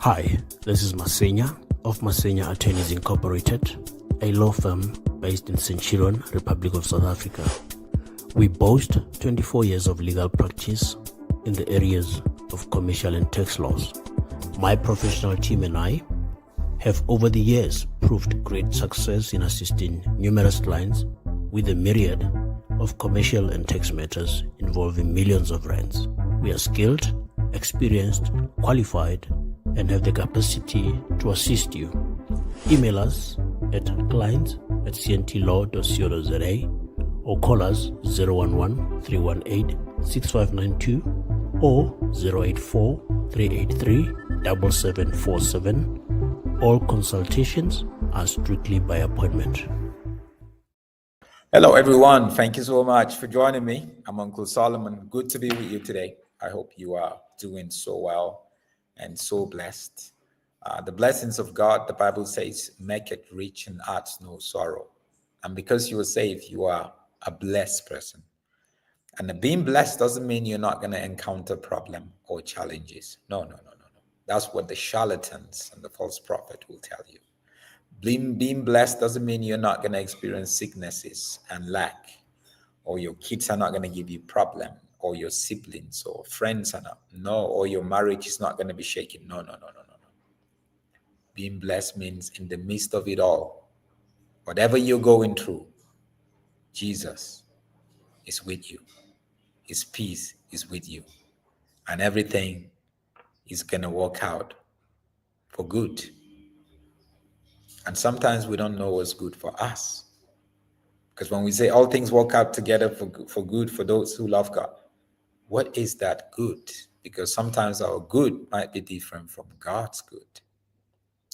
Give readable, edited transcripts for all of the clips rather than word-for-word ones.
Hi, this is Masenya of Masenya Attorneys Incorporated, a law firm based in Centurion, Republic of South Africa. We boast 24 years of legal practice in the areas of commercial and tax laws. My professional team and I have over the years proved great success in assisting numerous clients with a myriad of commercial and tax matters involving millions of rands. We are skilled, experienced, qualified, and have the capacity to assist you. Email us at clients@cntlaw.co.za or call us 011-318-6592 or 084-383-7747. All consultations are strictly by appointment. Hello, everyone. Thank you so much for joining me. I'm Uncle Solomon. Good to be with you today. I hope you are doing so well and so blessed. The blessings of God, the Bible says, make it rich and adds no sorrow. And because you are saved, you are a blessed person. And being blessed doesn't mean you're not going to encounter problem or challenges. No. That's what the charlatans and the false prophet will tell you. Being blessed doesn't mean you're not going to experience sicknesses and lack, or your kids are not going to give you problem, or your siblings or friends are not. No, or your marriage is not going to be shaken. No. Being blessed means in the midst of it all, whatever you're going through, Jesus is with you. His peace is with you. And everything is going to work out for good. And sometimes we don't know what's good for us. Because when we say all things work out together for good for those who love God, what is that good? Because sometimes our good might be different from God's good.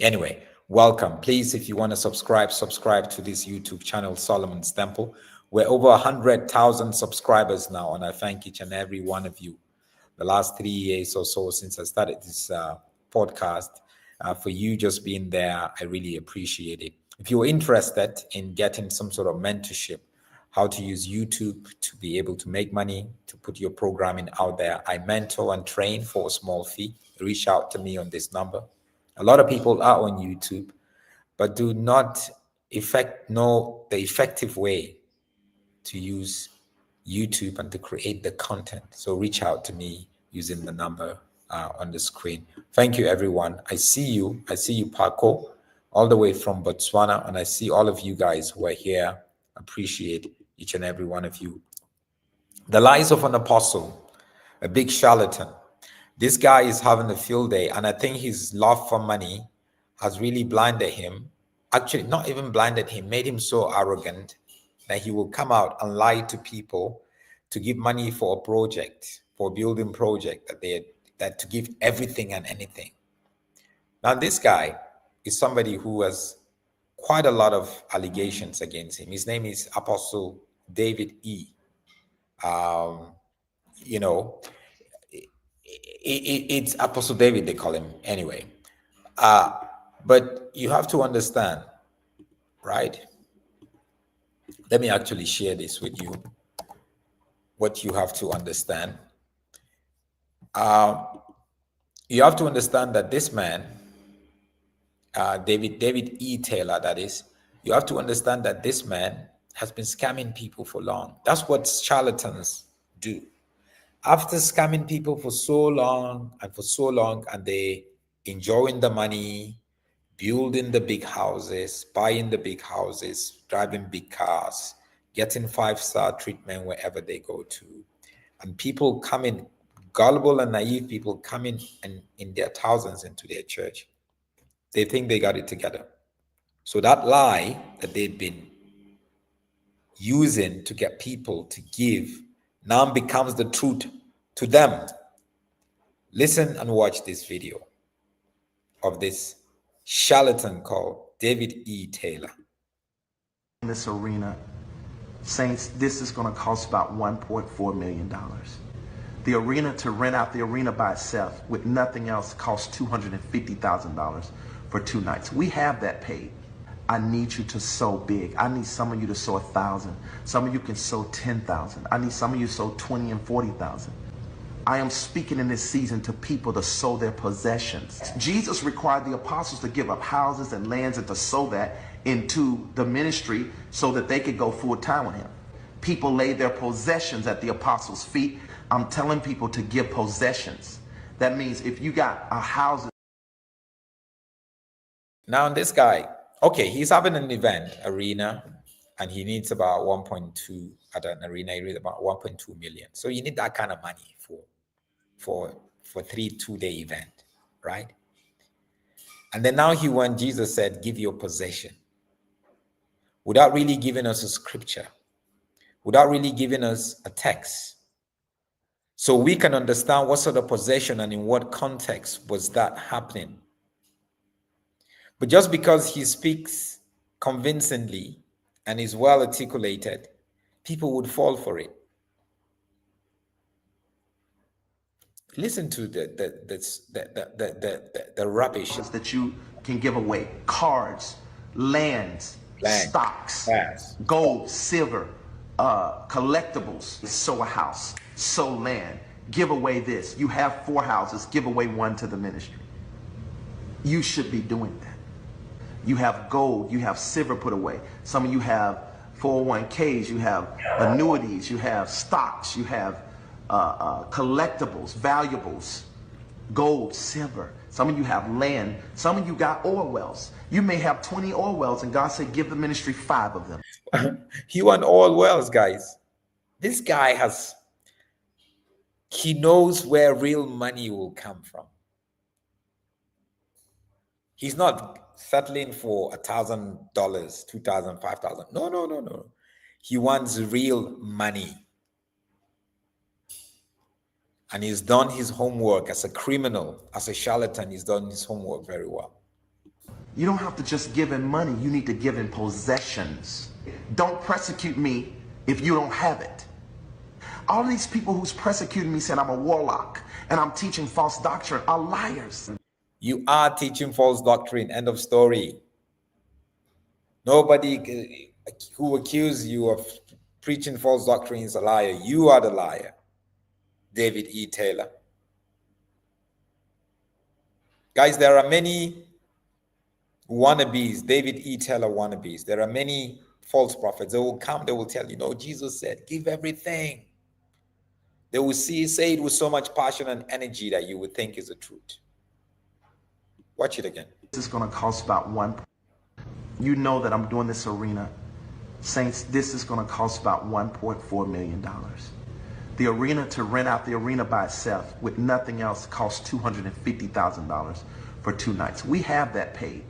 Anyway, welcome. Please, if you want to subscribe to this YouTube channel, Solomon's Temple. We're over 100,000 subscribers now, and I thank each and every one of you. The last 3 years or so since I started this podcast, for you just being there, I really appreciate it. If you're interested in getting some sort of mentorship, how to use YouTube to be able to make money, to put your programming out there, I mentor and train for a small fee. Reach out to me on this number. A lot of people are on YouTube, but do not know the effective way to use YouTube and to create the content. So reach out to me using the number on the screen. Thank you, everyone. I see you, Paco, all the way from Botswana, and I see all of you guys who are here. Appreciate each and every one of you. The lies of an apostle, a big charlatan. This guy is having a field day, and I think his love for money has really blinded him. Actually, not even blinded him, made him so arrogant that he will come out and lie to people to give money for a project, for a building project, that to give everything and anything. Now, this guy is somebody who has quite a lot of allegations against him. His name is Apostle David E. It's Apostle David, they call him anyway. But you have to understand, right? Let me actually share this with you. What you have to understand. You have to understand that this man, David E. Taylor, that is, you have to understand that this man has been scamming people for long. That's what charlatans do. After scamming people for so long, and they enjoying the money, building the big houses, buying the big houses, driving big cars, getting 5-star treatment wherever they go to, and people coming, gullible and naive people coming in their thousands into their church. They think they got it together. So that lie that they've been using to get people to give now becomes the truth to them. Listen and watch this video of this charlatan called David E. Taylor. In this arena, saints, this is going to cost about $1.4 million. The arena, to rent out the arena by itself with nothing else, costs $250,000 for 2 nights. We have that paid. I need you to sow big. I need some of you to sow 1,000. Some of you can sow 10,000. I need some of you to sow 20 and 40,000. I am speaking in this season to people to sow their possessions. Jesus required the apostles to give up houses and lands and to sow that into the ministry so that they could go full time with him. People laid their possessions at the apostles' feet. I'm telling people to give possessions. That means if you got a house. Now this guy, okay, he's having an event, arena, and he needs about 1.2 at an arena. He needs about 1.2 million. So you need that kind of money for 2-day event, right? And then now Jesus said, give your possession, without really giving us a scripture, without really giving us a text, so we can understand what sort of possession and in what context was that happening. But just because he speaks convincingly and is well articulated, people would fall for it. Listen to the rubbish that you can give away: cards, lands, stocks, gold, silver, collectibles. Sow a house, sow land, give away this. You have 4 houses, give away 1 to the ministry. You should be doing that. You have gold, you have silver put away. Some of you have 401ks, you have annuities, you have stocks, you have collectibles, valuables, gold, silver. Some of you have land. Some of you got oil wells. You may have 20 oil wells, and God said, give the ministry 5 of them. He want oil wells, guys. This guy he knows where real money will come from. He's not settling for $1,000, $2,000, $5,000. No. He wants real money. And he's done his homework as a criminal, as a charlatan. He's done his homework very well. You don't have to just give him money. You need to give him possessions. Don't persecute me if you don't have it. All these people who's persecuting me saying I'm a warlock and I'm teaching false doctrine are liars. You are teaching false doctrine. End of story. Nobody who accuses you of preaching false doctrine is a liar. You are the liar. David E. Taylor. Guys, there are many wannabes, David E. Taylor wannabes. There are many false prophets. They will come, they will tell you, no, Jesus said, give everything. They will say it with so much passion and energy that you would think is the truth. Watch it again. This is going to cost about you know that I'm doing this arena. Saints, this is going to cost about $1.4 million. The arena, to rent out the arena by itself with nothing else, costs $250,000 for 2 nights. We have that paid.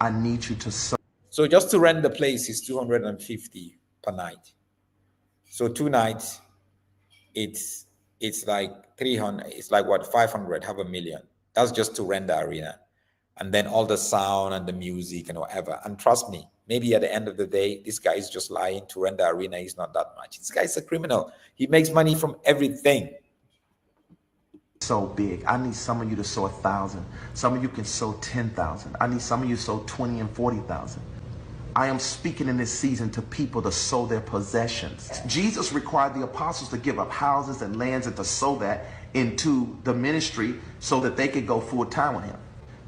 I need you to. So just to rent the place is $250 per night. So 2 nights, it's like 300. It's like what, 500, half a million. That's just to rent the arena, and then all the sound and the music and whatever. And trust me, maybe at the end of the day, this guy is just lying. To rent the arena is not that much. This guy's a criminal. He makes money from everything. So big. I need some of you to sow 1,000. Some of you can sow 10,000. I need some of you to sow 20 and 40,000. I am speaking in this season to people to sow their possessions. Jesus required the apostles to give up houses and lands and to sow that into the ministry so that they could go full time with him.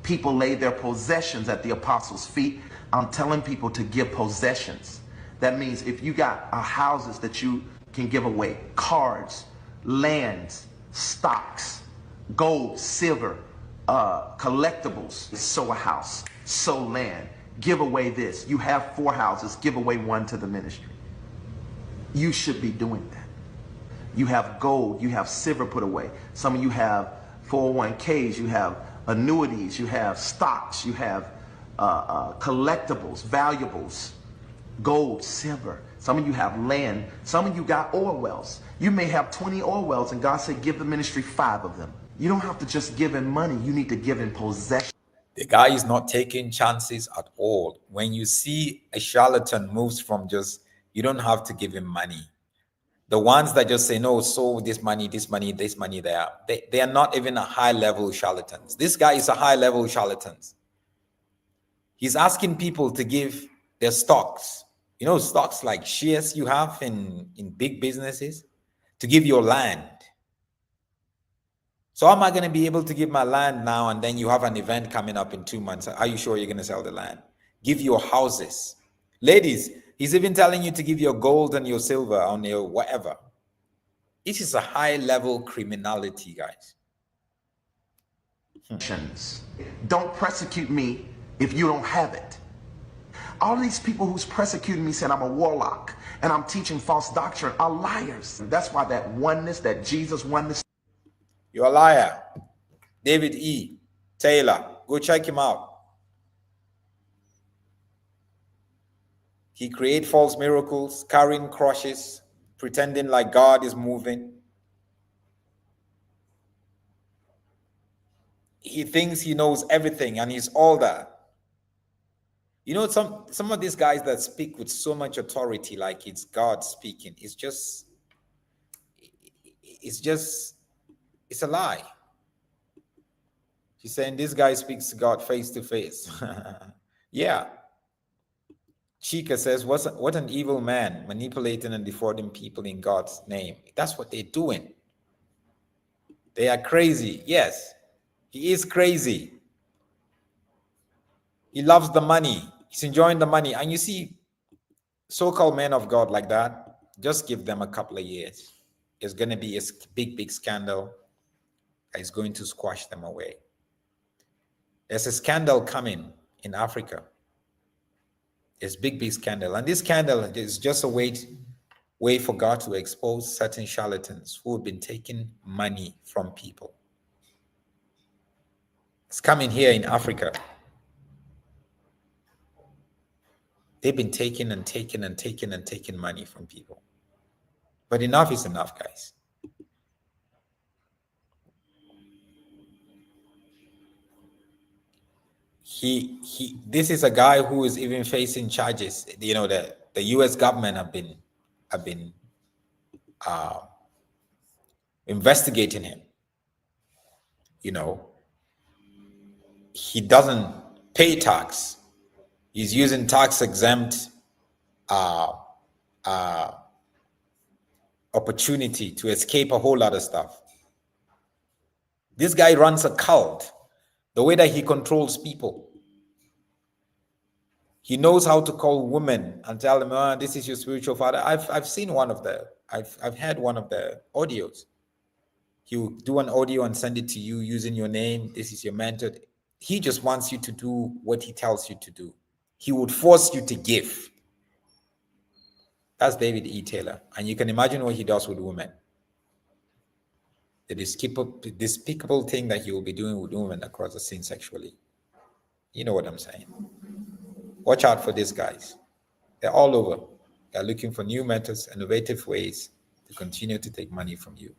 People laid their possessions at the apostles' feet. I'm telling people to give possessions. That means if you got houses that you can give away, cards, lands, stocks, gold, silver, collectibles, sow a house, sow land, give away this. You have 4 houses, give away 1 to the ministry. You should be doing that. You have gold, you have silver put away. Some of you have 401ks, you have annuities, you have stocks, you have collectibles, valuables, gold, silver. Some of you have land. Some of you got oil wells. You may have 20 oil wells, and God said, give the ministry 5 of them. You don't have to just give him money. You need to give him possession. The guy is not taking chances at all. When you see a charlatan moves from just, you don't have to give him money. The ones that just say, no, so this money, they are not even a high-level charlatans. This guy is a high-level charlatan. He's asking people to give their stocks. You know, stocks like shares you have in big businesses, to give your land. So am I going to be able to give my land now, and then you have an event coming up in 2 months? Are you sure you're going to sell the land? Give your houses. Ladies, he's even telling you to give your gold and your silver on your whatever. It is a high-level criminality, guys. Don't persecute me if you don't have it. All these people who's persecuting me saying I'm a warlock and I'm teaching false doctrine are liars. That's why that oneness, that Jesus oneness. You're a liar. David E. Taylor, go check him out. He creates false miracles, carrying crushes, pretending like God is moving. He thinks he knows everything, and he's all that. You know, some of these guys that speak with so much authority, like it's God speaking, it's a lie. She's saying this guy speaks to God face to face. Yeah. Chica says, what an evil man, manipulating and defrauding people in God's name. That's what they're doing. They are crazy. Yes, he is crazy. He loves the money. He's enjoying the money. And you see, so-called men of God like that, just give them a couple of years. There's going to be a big scandal that is going to squash them away. There's a scandal coming in Africa. There's big scandal. And this scandal is just a way for God to expose certain charlatans who have been taking money from people. It's coming here in Africa. They've been taking money from people. But enough is enough, guys. This is a guy who is even facing charges. You know, the US government have been investigating him. You know, he doesn't pay tax. He's using tax exempt opportunity to escape a whole lot of stuff. This guy runs a cult. The way that he controls people. He knows how to call women and tell them, oh, this is your spiritual father. I've seen one of the, I've heard one of the audios. He will do an audio and send it to you using your name. This is your mentor. He just wants you to do what he tells you to do. He would force you to give. That's David E. Taylor. And you can imagine what he does with women. The despicable thing that he will be doing with women across the scene sexually. You know what I'm saying. Watch out for these guys. They're all over. They're looking for new methods, innovative ways to continue to take money from you.